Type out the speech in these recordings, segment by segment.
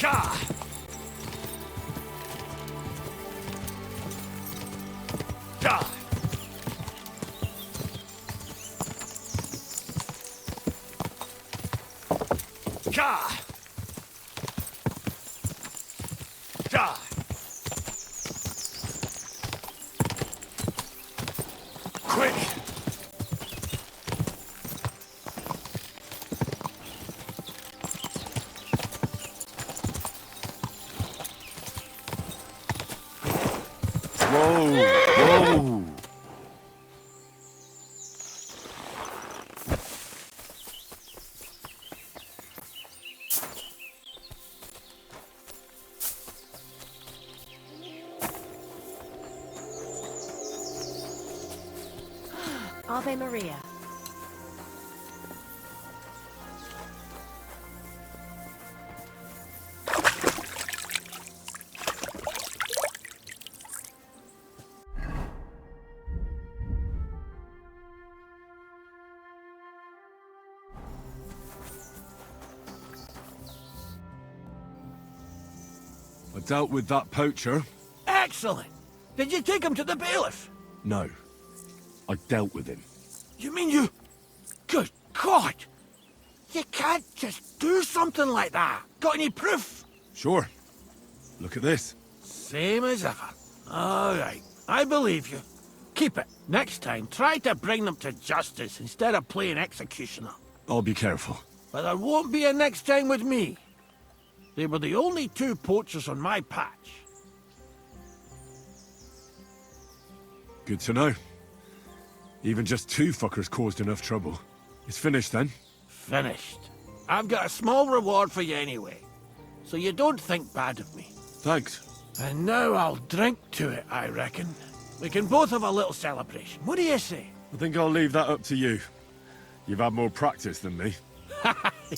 Ka! Da! Ka! Da! Quick! Whoa! Whoa! Ave Maria. I dealt with that poacher. Excellent! Did you take him to the bailiff? No. I dealt with him. You mean you... Good God! You can't just do something like that. Got any proof? Sure. Look at this. Same as ever. All right, I believe you. Keep it. Next time, try to bring them to justice instead of playing executioner. I'll be careful. But there won't be a next time with me. They were the only two poachers on my patch. Good to know. Even just two fuckers caused enough trouble. It's finished then? Finished. I've got a small reward for you anyway, so you don't think bad of me. Thanks. And now I'll drink to it, I reckon. We can both have a little celebration. What do you say? I think I'll leave that up to you. You've had more practice than me.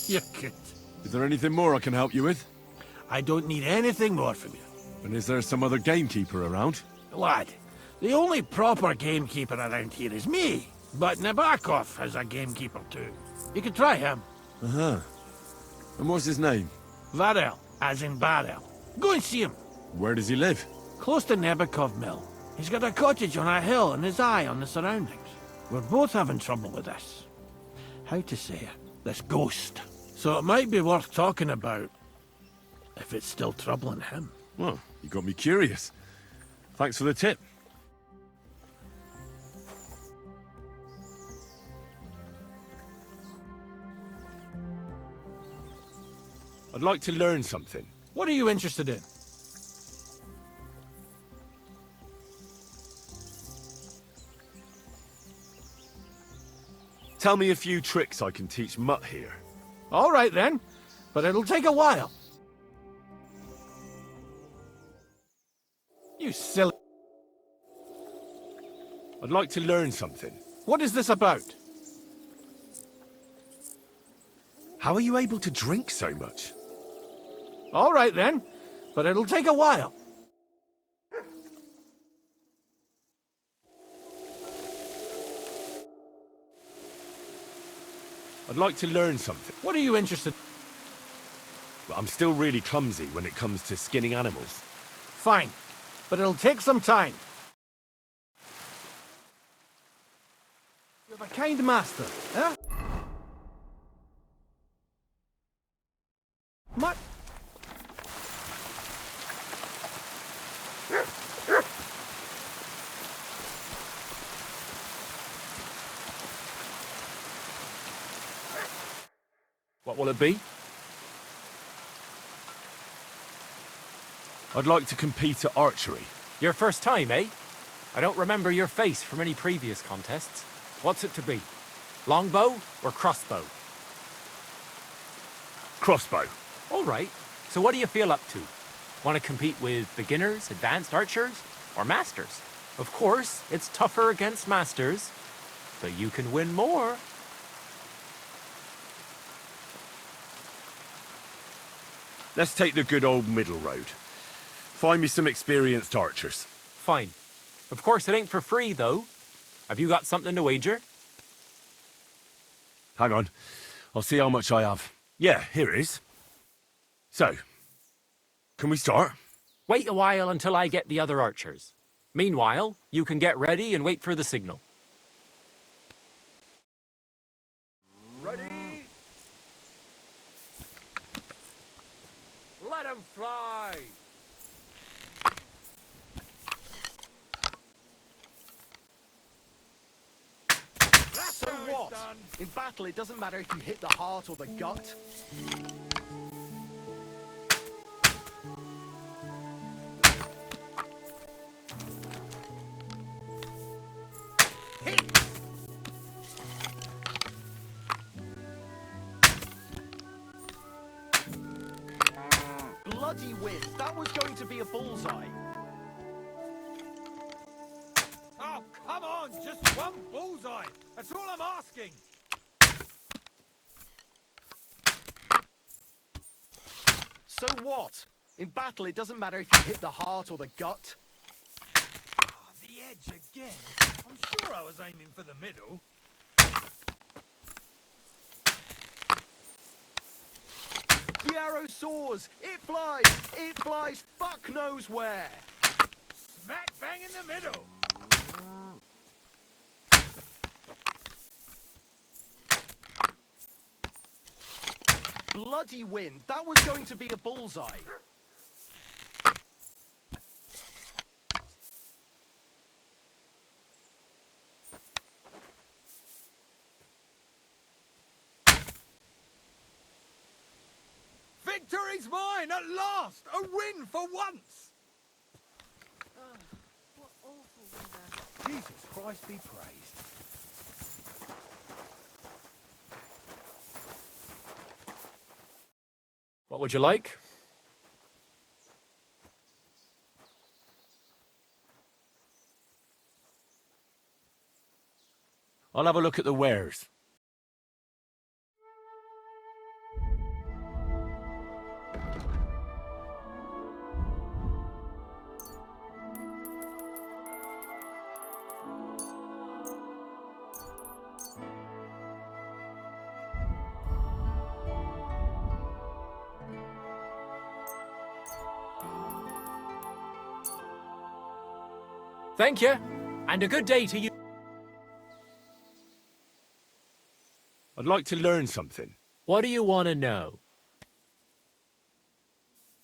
You're good. Is there anything more I can help you with? I don't need anything more from you. And is there some other gamekeeper around? Lad, the only proper gamekeeper around here is me. But Nabokov has a gamekeeper too. You can try him. Uh-huh. And what's his name? Varel, as in barrel. Go and see him. Where does he live? Close to Nabokov Mill. He's got a cottage on a hill and his eye on the surroundings. We're both having trouble with this. How to say it? This ghost. So it might be worth talking about if it's still troubling him. Well, you got me curious. Thanks for the tip. I'd like to learn something. What are you interested in? Tell me a few tricks I can teach Mutt here. All right then, but it'll take a while. You silly... I'd like to learn something. What is this about? How are you able to drink so much? All right then, but it'll take a while. I'd like to learn something. What are you interested in? But I'm still really clumsy when it comes to skinning animals. Fine, but it'll take some time. You're the kind master, eh? What? What will it be? I'd like to compete at archery. Your first time, eh? I don't remember your face from any previous contests. What's it to be? Longbow or crossbow? Crossbow. All right. So what do you feel up to? Want to compete with beginners, advanced archers, or masters? Of course, it's tougher against masters, but you can win more. Let's take the good old middle road. Find me some experienced archers. Fine. Of course, it ain't for free, though. Have you got something to wager? Hang on. I'll see how much I have. Yeah, here it is. So, Can we start? Wait a while until I get the other archers. Meanwhile, you can get ready and wait for the signal. Ready? Let 'em fly! So what? In battle, it doesn't matter if you hit the heart or the gut. Bloody wind! That was going to be a bullseye. Oh, come on! Just one bullseye! That's all I'm asking! So what? In battle, it doesn't matter if you hit the heart or the gut. Ah, the edge again. I'm sure I was aiming for the middle. The arrow soars! It flies! It flies fuck knows where! Smack bang in the middle! Bloody wind! That was going to be a bullseye. Victory's mine at last! A win for once! What awful weather. Jesus Christ be praised. What would you like? I'll have a look at the wares. Thank you, and a good day to you. I'd like to learn something. What do you want to know?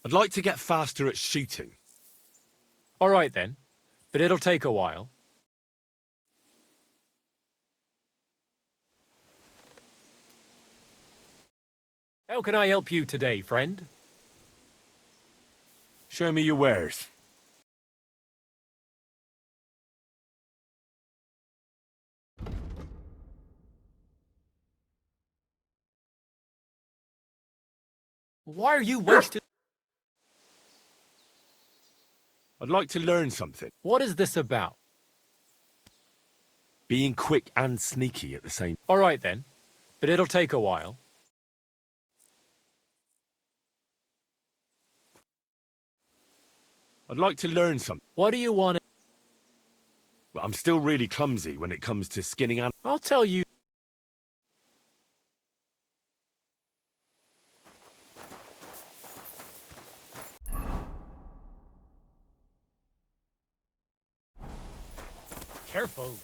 I'd like to get faster at shooting. All right then, but it'll take a while. How can I help you today, friend? Show me your wares. Why are you wasting... I'd like to learn something. What is this about? Being quick and sneaky at the same... All right then, but it'll take a while. I'd like to learn something. What do you want to... Well, I'm still really clumsy when it comes to skinning animals. I'll tell you... Careful.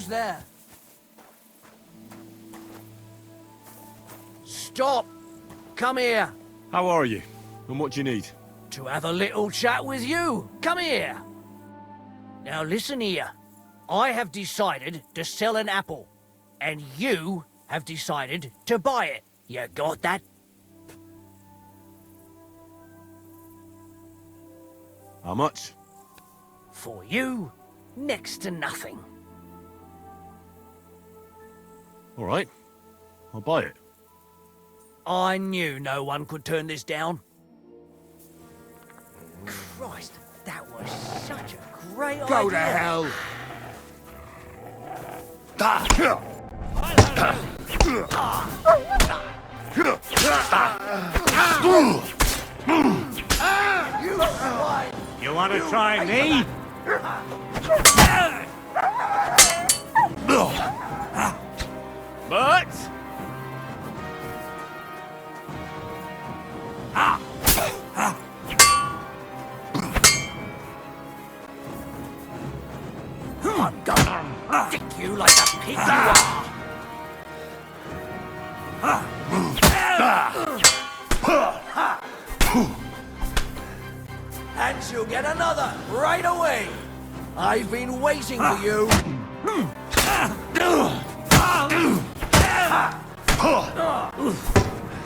Who's there? Stop! Come here! How are you? And what do you need? To have a little chat with you. Come here! Now listen here. I have decided to sell an apple. And you have decided to buy it. You got that? How much? For you, next to nothing. All right. I'll buy it. I knew no one could turn this down. Christ, that was such a great idea. Go to hell! You want to try me? But I'm gonna dick you like a pig you are. And you'll get another right away. I've been waiting for you.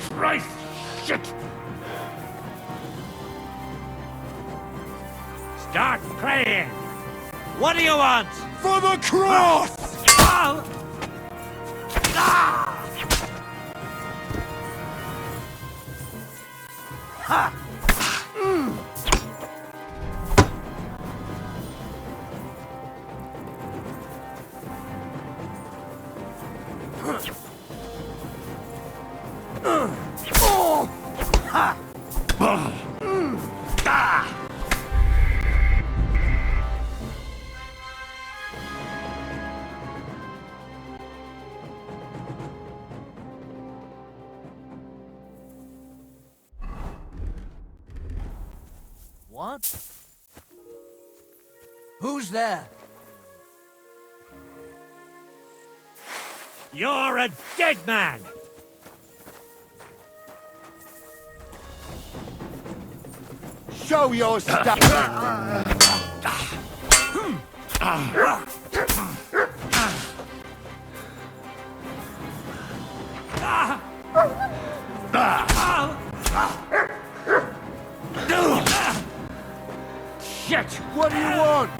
Christ, shit! Start praying! What do you want? For the cross! What? Who's there? You're a dead man! Show your stuff! Shit! What do you want?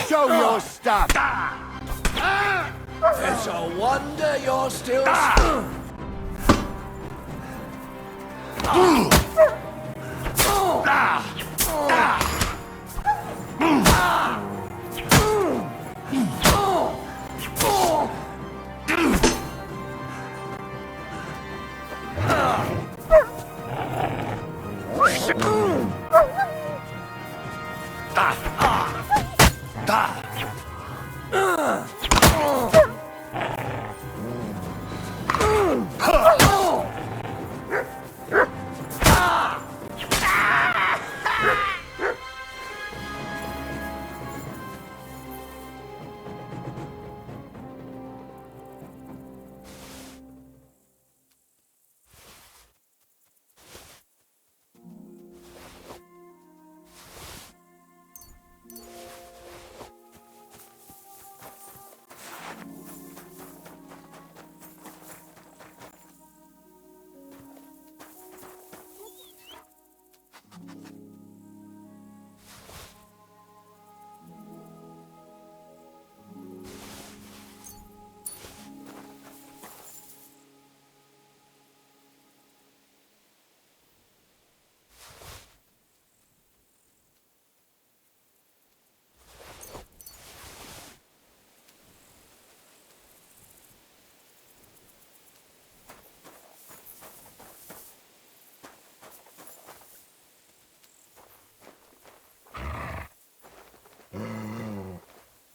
Show your stuff! It's a wonder you're still...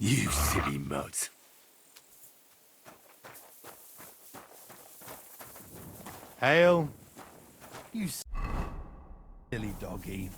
You silly mutt. Hail. You silly doggy.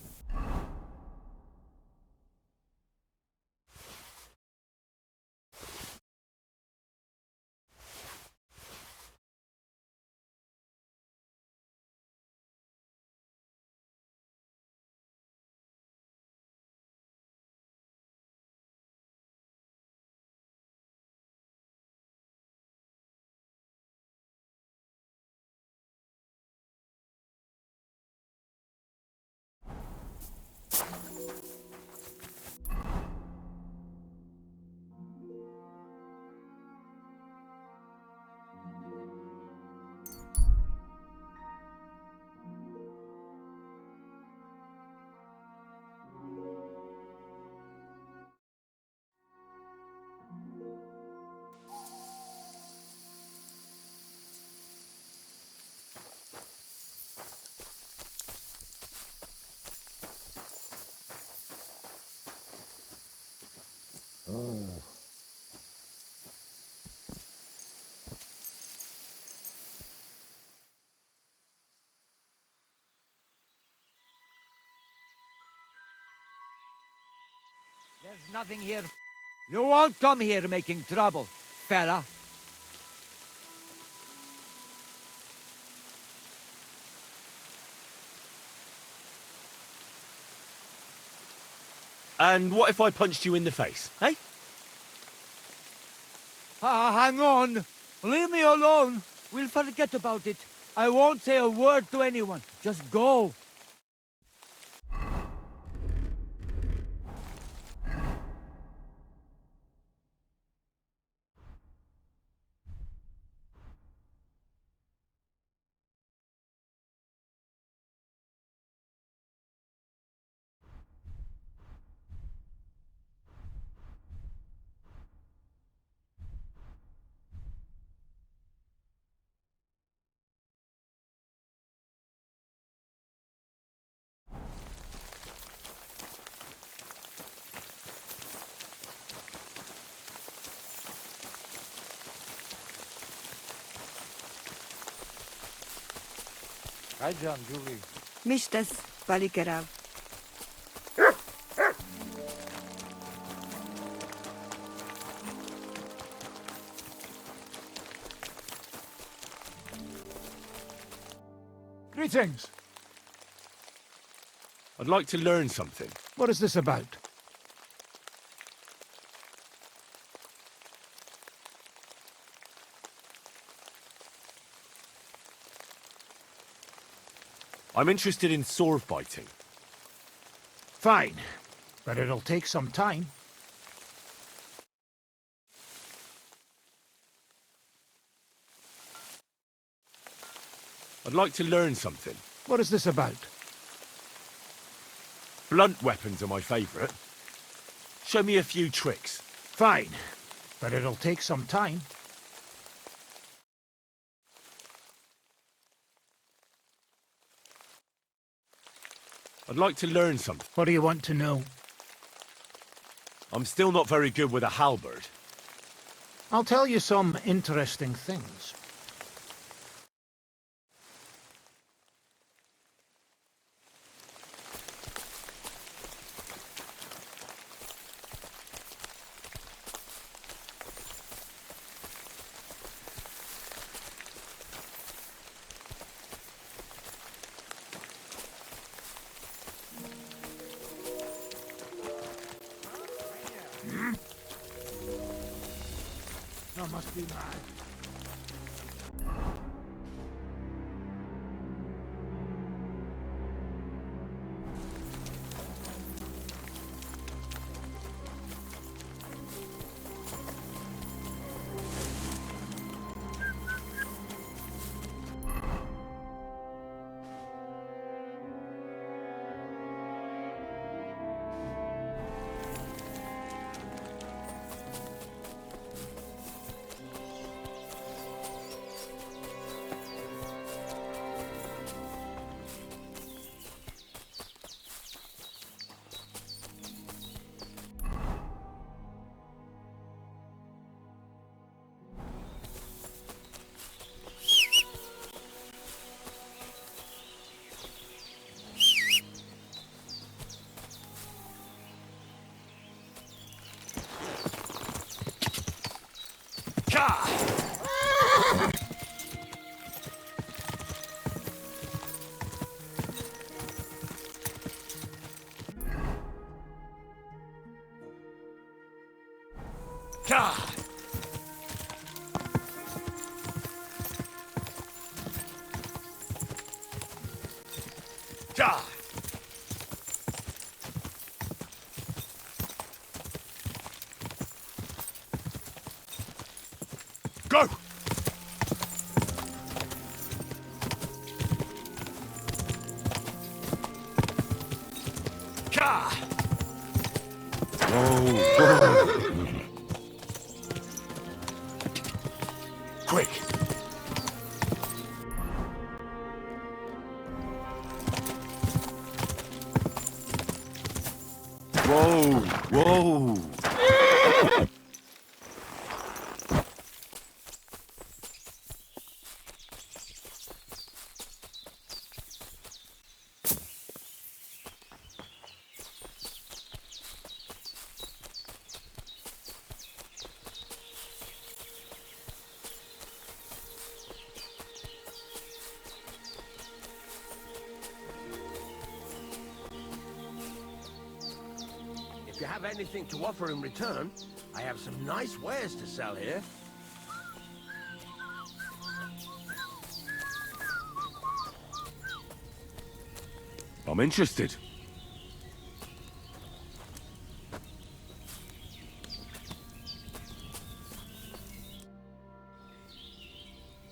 There's nothing here. You won't come here making trouble, fella. And what if I punched you in the face, eh? Hang on. Leave me alone. We'll forget about it. I won't say a word to anyone. Just go. Hi, John, Julie. Mishtas, Valikerav. Greetings. I'd like to learn something. What is this about? I'm interested in sword fighting. Fine, but it'll take some time. I'd like to learn something. What is this about? Blunt weapons are my favourite. Show me a few tricks. Fine, but it'll take some time. I'd like to learn something. What do you want to know? I'm still not very good with a halberd. I'll tell you some interesting things. I must be mad. Ka! Ka! Go! Ka! Quick! Whoa! Whoa! If you have anything to offer in return, I have some nice wares to sell here. I'm interested.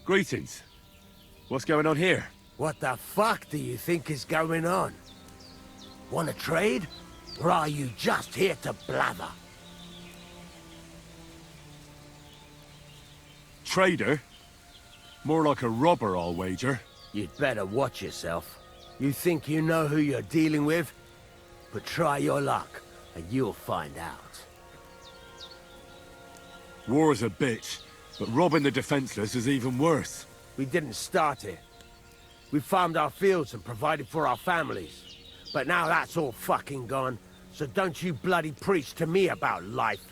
Greetings. What's going on here? What the fuck do you think is going on? Want to trade? Or are you just here to blather? Trader? More like a robber, I'll wager. You'd better watch yourself. You think you know who you're dealing with? But try your luck, and you'll find out. War's a bitch, but robbing the defenseless is even worse. We didn't start it. We farmed our fields and provided for our families. But now that's all fucking gone, so don't you bloody preach to me about life.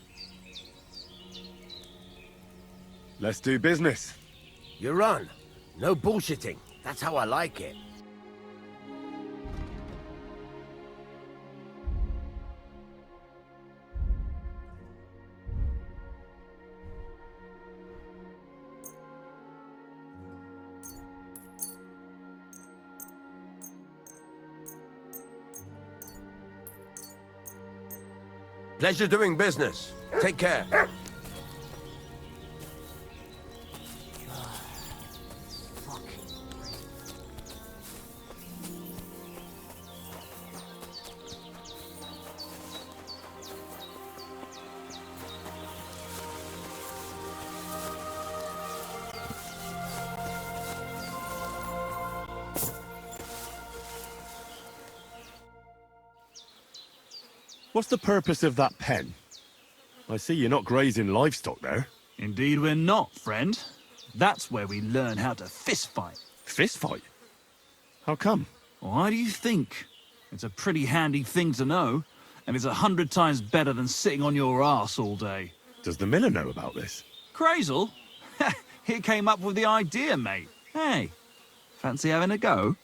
Let's do business. You're on. No bullshitting. That's how I like it. Pleasure doing business. Take care. What's the purpose of that pen? I see you're not grazing livestock there. Indeed we're not, friend. That's where we learn how to fist fight. Fist fight? How come? Why do you think? It's a pretty handy thing to know, and it's 100 times better than sitting on your arse all day. Does the miller know about this? Crazel? He came up with the idea, mate. Hey, fancy having a go?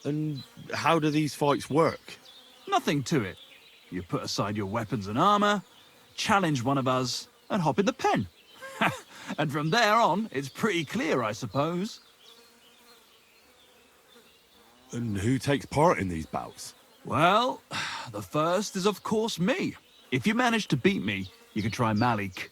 And how do these fights work? Nothing to it. You put aside your weapons and armor, challenge one of us, and hop in the pen. And from there on, it's pretty clear, I suppose. And who takes part in these bouts? Well, the first is of course me. If you manage to beat me, you can try Malik.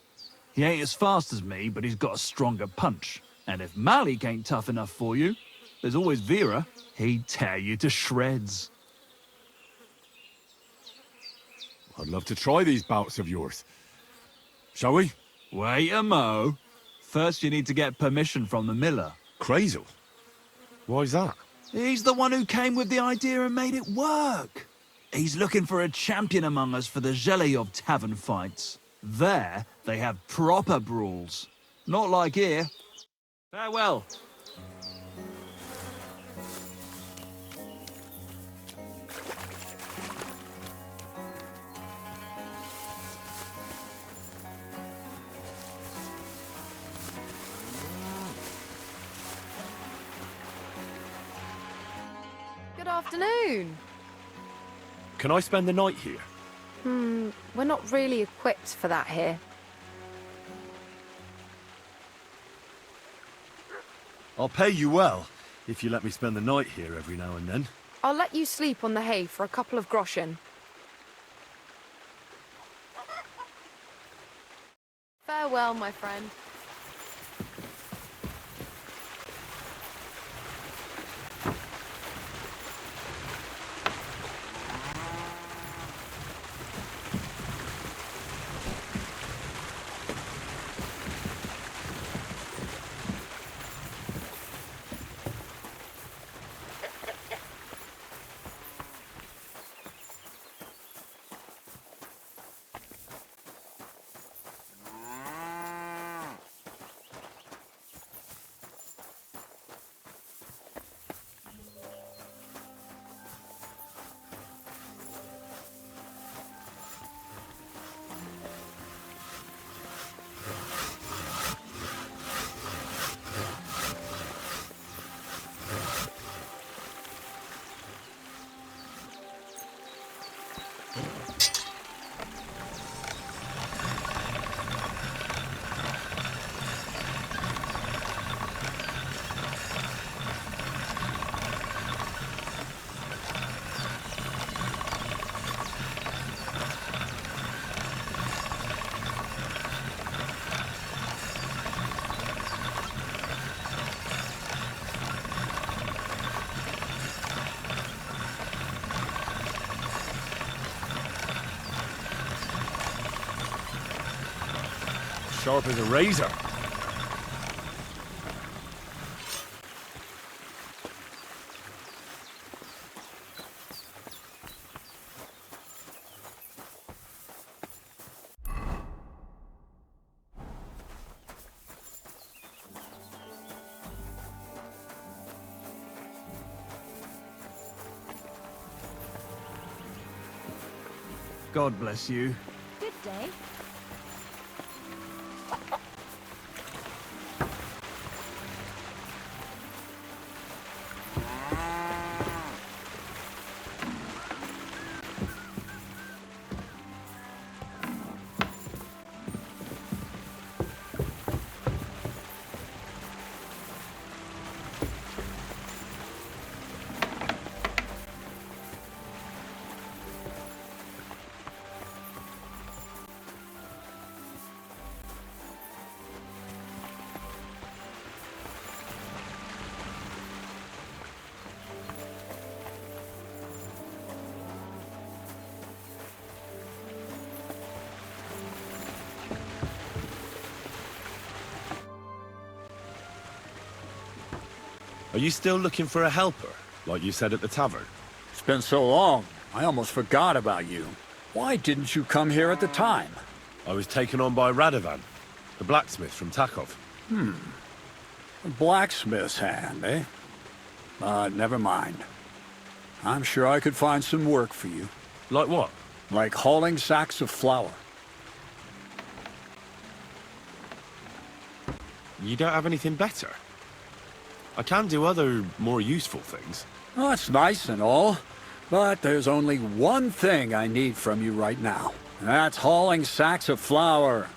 He ain't as fast as me, but he's got a stronger punch. And if Malik ain't tough enough for you, there's always Vera. He'd tear you to shreds. I'd love to try these bouts of yours. Shall we? Wait a mo. First you need to get permission from the miller. Crazel? Why's that? He's the one who came with the idea and made it work. He's looking for a champion among us for the Zheleyov tavern fights. There, they have proper brawls. Not like here. Farewell. Good afternoon. Can I spend the night here? We're not really equipped for that here. I'll pay you well, if you let me spend the night here every now and then. I'll let you sleep on the hay for a couple of groschen. Farewell, my friend. Sharp as a razor. God bless you. Good day. Are you still looking for a helper, like you said at the tavern? It's been so long, I almost forgot about you. Why didn't you come here at the time? I was taken on by Radovan, the blacksmith from Takov. A blacksmith's hand, eh? Never mind. I'm sure I could find some work for you. Like what? Like hauling sacks of flour. You don't have anything better? I can do other, more useful things. Well, that's nice and all, but there's only one thing I need from you right now. And that's hauling sacks of flour.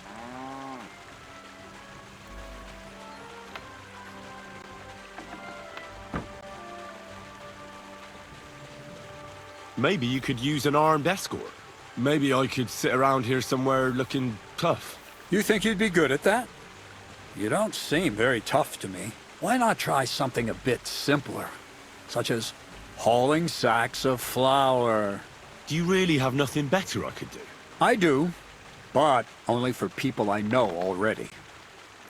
Maybe you could use an armed escort. Maybe I could sit around here somewhere looking tough. You think you'd be good at that? You don't seem very tough to me. Why not try something a bit simpler, such as hauling sacks of flour? Do you really have nothing better I could do? I do, but only for people I know already.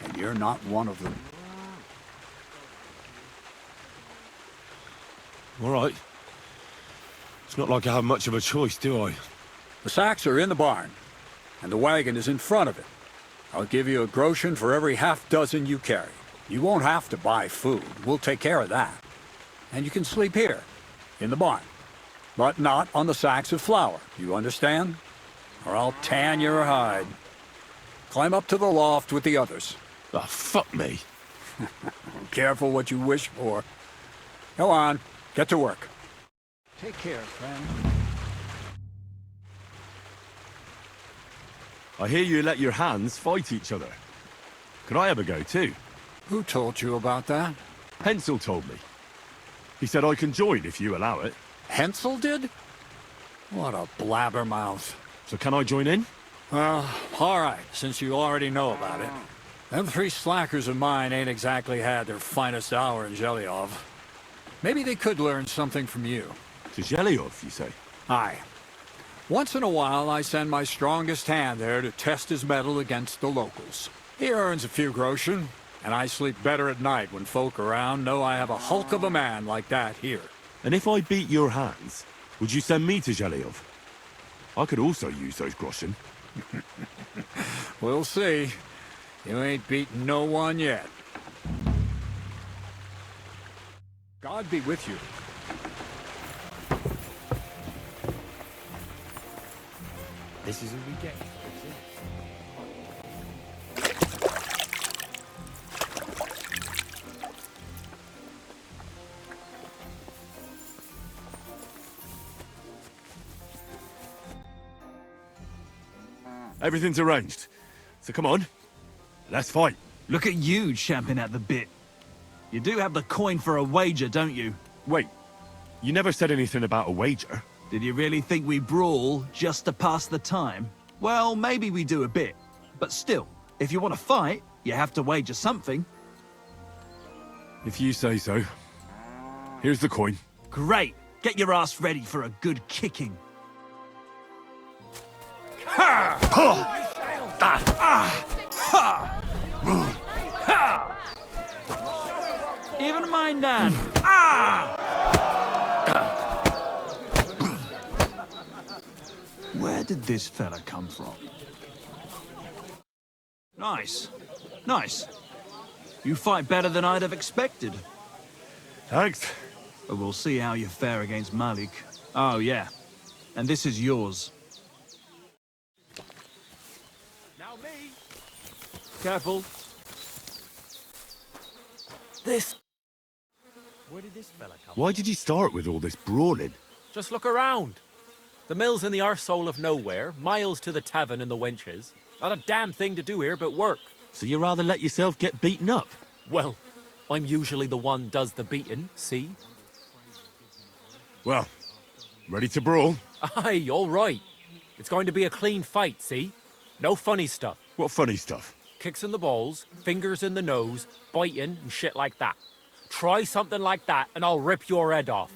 And you're not one of them. All right. It's not like I have much of a choice, do I? The sacks are in the barn, and the wagon is in front of it. I'll give you a groschen for every half dozen you carry. You won't have to buy food. We'll take care of that. And you can sleep here, in the barn. But not on the sacks of flour, you understand? Or I'll tan your hide. Climb up to the loft with the others. Oh, fuck me. Careful what you wish for. Go on, get to work. Take care, friend. I hear you let your hands fight each other. Could I have a go too? Who told you about that? Hensel told me. He said I can join if you allow it. Hensel did? What a blabbermouth. So can I join in? Well, all right, since you already know about it. Them three slackers of mine ain't exactly had their finest hour in Zhelyov. Maybe they could learn something from you. To Zhelyov, you say? Aye. Once in a while, I send my strongest hand there to test his mettle against the locals. He earns a few groschen, and I sleep better at night when folk around know I have a hulk of a man like that here. And if I beat your hands, would you send me to Zhelyov? I could also use those groschen. We'll see. You ain't beaten no one yet. God be with you. This is what we get. Everything's arranged. So come on, let's fight. Look at you champing at the bit. You do have the coin for a wager, don't you? Wait, you never said anything about a wager. Did you really think we brawl just to pass the time? Well, maybe we do a bit. But still, if you want to fight, you have to wager something. If you say so. Here's the coin. Great. Get your ass ready for a good kicking. Even my nan. Where did this fella come from? Nice. Nice. You fight better than I'd have expected. Thanks. But we'll see how you fare against Malik. Oh, yeah. And this is yours. Now me. Careful. This. Where did this fella come Why did you start with all this brawling? Just look around. The mill's in the arsehole of nowhere, miles to the tavern and the wenches. Not a damn thing to do here but work. So you rather let yourself get beaten up? Well, I'm usually the one does the beating, see? Well, ready to brawl? Aye, all right. It's going to be a clean fight, see? No funny stuff. What funny stuff? Kicks in the balls, fingers in the nose, biting and shit like that. Try something like that and I'll rip your head off.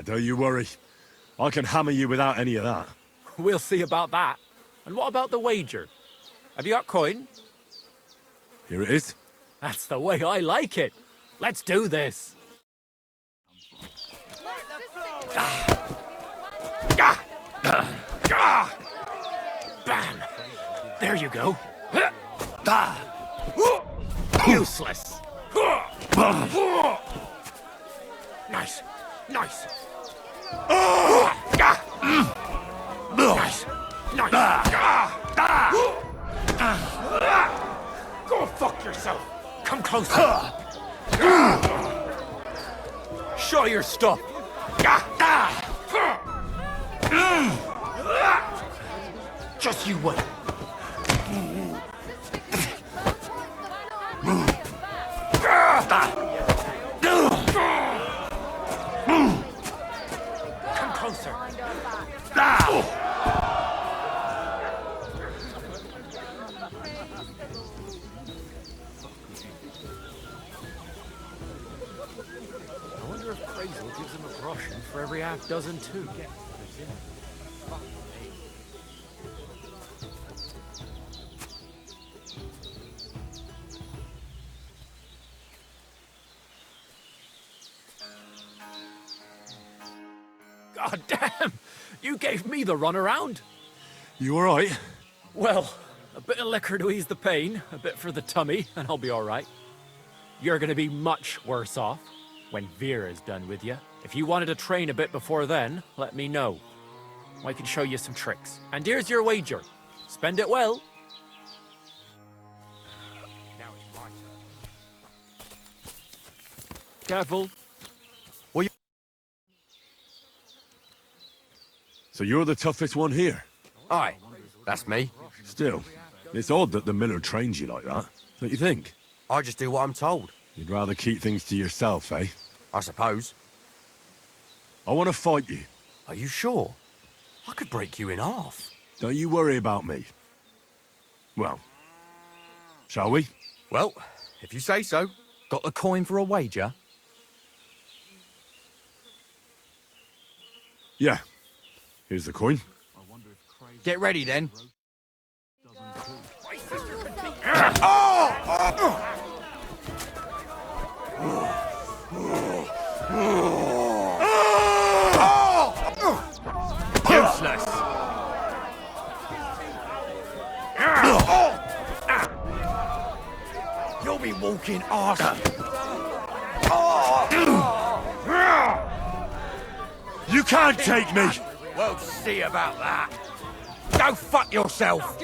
Don't you worry. I can hammer you without any of that. We'll see about that. And what about the wager? Have you got coin? Here it is. That's the way I like it. Let's do this. Bam! There you go. Useless. Nice. Nice. Nice. Nice. Go fuck yourself. Come closer. Show your stuff. Just you wait. Come closer. I wonder if Crazel gives him a groschen for every half dozen too. God damn! You gave me the runaround. You all right? Well, a bit of liquor to ease the pain, a bit for the tummy, and I'll be all right. You're gonna be much worse off when Vera's done with you. If you wanted to train a bit before then, let me know. I can show you some tricks. And here's your wager. Spend it well. Now it's my turn. Careful. So you're the toughest one here? Aye, that's me. Still, It's odd that the miller trains you like that, don't you think? I just do what I'm told, You'd rather keep things to yourself, eh? I suppose. I want to fight you. Are you sure? I could break you in half. Don't you worry about me. Well, shall we? Well, if you say so. Got the coin for a wager? Yeah. Here's the coin. Get ready then. Useless. You'll be walking arse. You can't take me! We'll see about that. Go fuck yourself.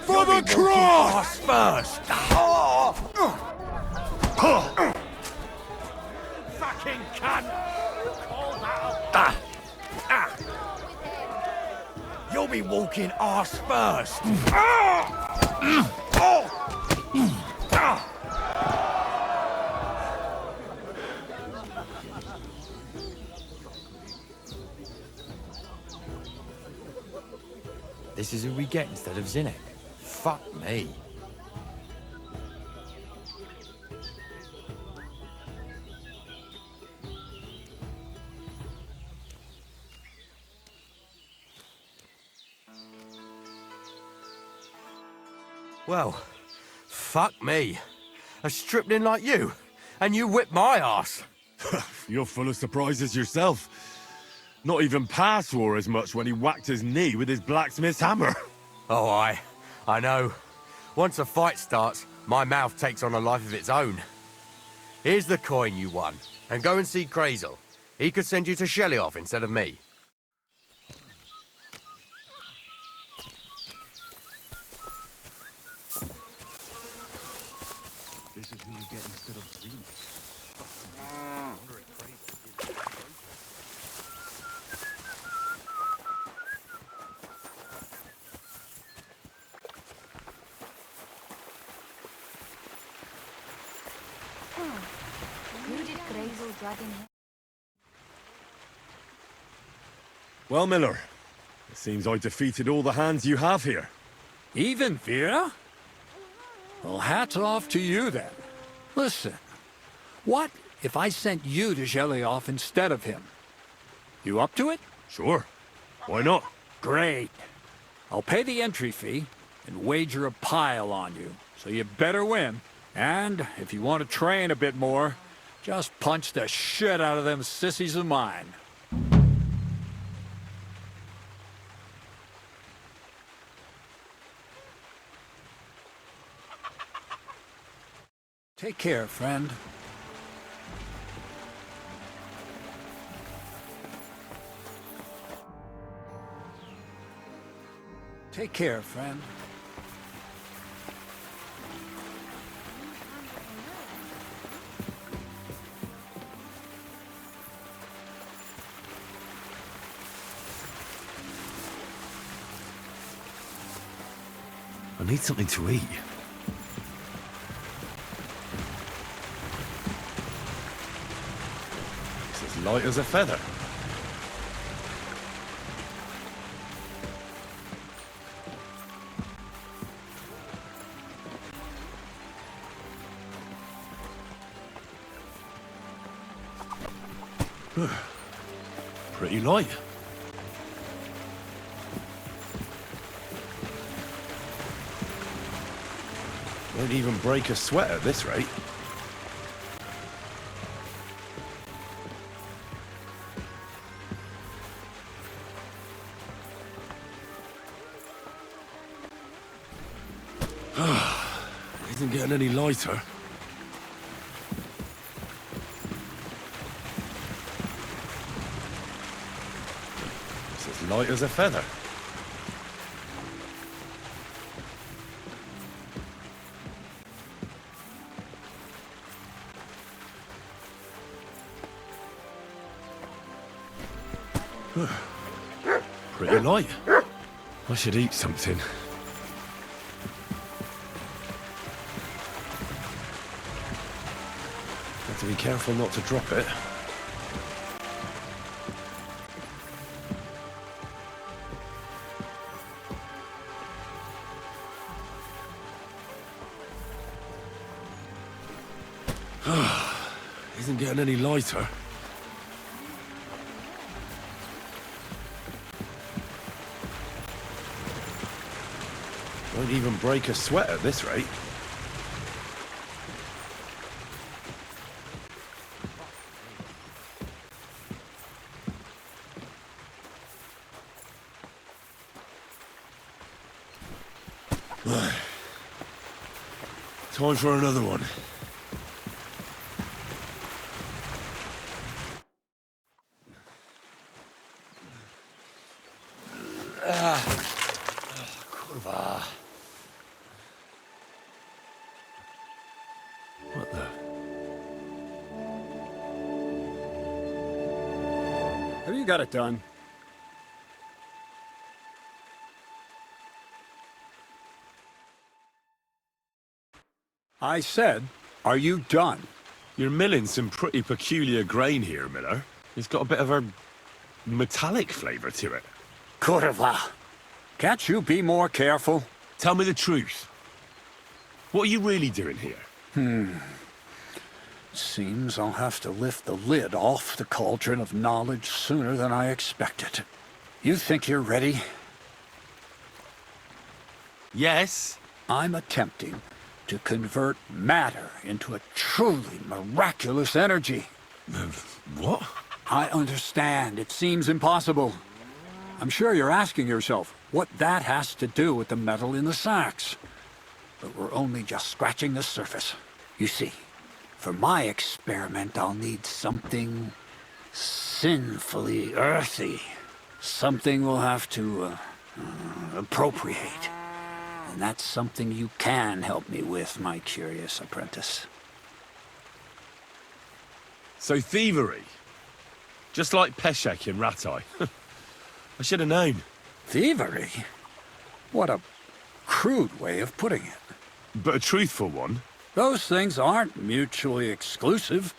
For the cross! First. Fucking cunt. You'll be walking arse first. This is who we get instead of Zinnik. Fuck me. Well, fuck me. A stripling like you, and you whip my ass. You're full of surprises yourself. Not even Pa swore as much when he whacked his knee with his blacksmith's hammer. Oh, I know. Once a fight starts, my mouth takes on a life of its own. Here's the coin you won, and go and see Crazel. He could send you to Shelioff instead of me. This is who you get instead of Venus. Who did Grazel drag in here? Well, Miller, it seems I defeated all the hands you have here. Even, Vera? Well, hats off to you, then. Listen, what if I sent you to Shelioff instead of him? You up to it? Sure. Why not? Great. I'll pay the entry fee and wager a pile on you, so you better win. And if you want to train a bit more, just punch the shit out of them sissies of mine. Take care, friend. Take care, friend. I need something to eat. It's as light as a feather. Pretty light. Won't even break a sweat at this rate. It isn't getting any lighter. It's as light as a feather. Pretty light. I should eat something. Have to be careful not to drop it. Isn't getting any lighter. Won't even break a sweat at this rate. Time for another one. Kurwa. What the? Have you got it done? I said, are you done? You're milling some pretty peculiar grain here, Miller. It's got a bit of a metallic flavour to it. Kurwa. Can't you be more careful? Tell me the truth. What are you really doing here? Seems I'll have to lift the lid off the cauldron of knowledge sooner than I expected. You think you're ready? Yes. I'm attempting to convert matter into a truly miraculous energy. What? I understand. It seems impossible. I'm sure you're asking yourself what that has to do with the metal in the sacks. But we're only just scratching the surface. You see, for my experiment, I'll need something sinfully earthy. Something we'll have to appropriate. And that's something you can help me with, my curious apprentice. So thievery? Just like Peshek in Ratai. I should have known. Thievery? What a crude way of putting it. But a truthful one. Those things aren't mutually exclusive.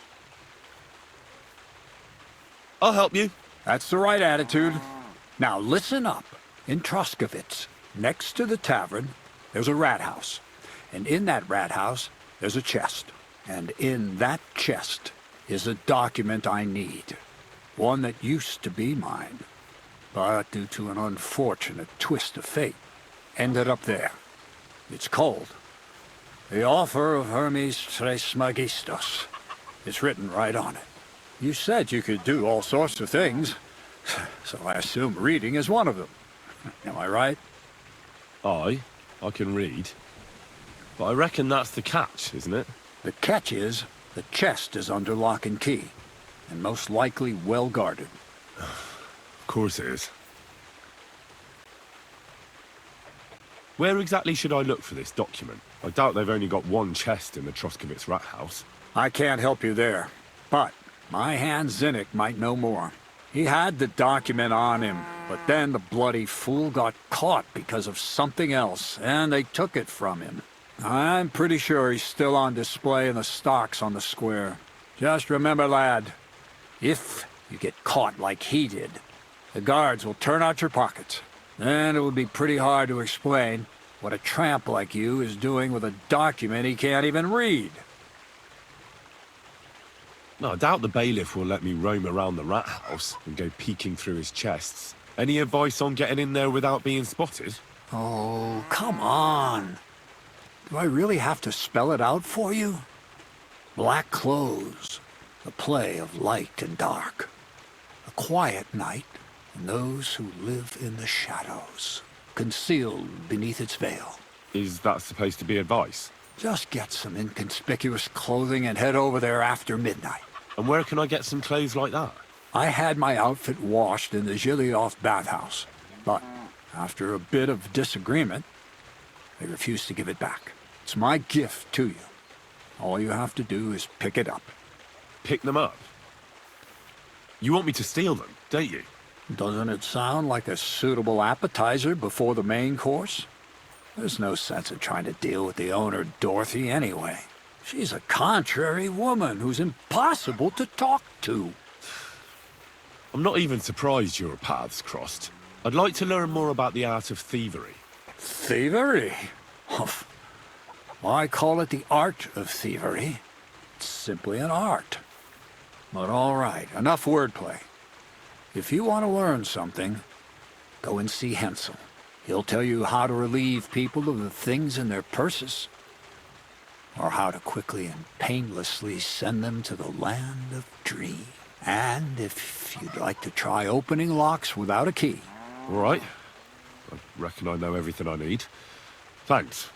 I'll help you. That's the right attitude. Now listen up. In Troskovitz, next to the tavern, there's a rat house. And in that rat house, there's a chest. And in that chest is a document I need. One that used to be mine. But due to an unfortunate twist of fate, ended up there. It's called The Offer of Hermes Trismegistos. It's written right on it. You said you could do all sorts of things, so I assume reading is one of them. Am I right? I can read. But I reckon that's the catch, isn't it? The catch is, the chest is under lock and key, and most likely well guarded. Of course it is. Where exactly should I look for this document? I doubt they've only got one chest in the Troskovitz rat house. I can't help you there, but my hand Zinnik might know more. He had the document on him, but then the bloody fool got caught because of something else, and they took it from him. I'm pretty sure he's still on display in the stocks on the square. Just remember, lad, if you get caught like he did, the guards will turn out your pockets. Then it would be pretty hard to explain what a tramp like you is doing with a document he can't even read. No, I doubt the bailiff will let me roam around the rat house and go peeking through his chests. Any advice on getting in there without being spotted? Oh, come on. Do I really have to spell it out for you? Black clothes, the play of light and dark. A quiet night, and those who live in the shadows, concealed beneath its veil. Is that supposed to be advice? Just get some inconspicuous clothing and head over there after midnight. And where can I get some clothes like that? I had my outfit washed in the Zhilyoff bathhouse, but after a bit of disagreement, they refused to give it back. It's my gift to you. All you have to do is pick it up. Pick them up? You want me to steal them, don't you? Doesn't it sound like a suitable appetizer before the main course? There's no sense in trying to deal with the owner, Dorothy, anyway. She's a contrary woman who's impossible to talk to. I'm not even surprised your paths crossed. I'd like to learn more about the art of thievery. Thievery? Humph. I call it the art of thievery. It's simply an art. But all right, enough wordplay. If you want to learn something, go and see Hensel. He'll tell you how to relieve people of the things in their purses, or how to quickly and painlessly send them to the land of dream. And if you'd like to try opening locks without a key. All right. I reckon I know everything I need. Thanks.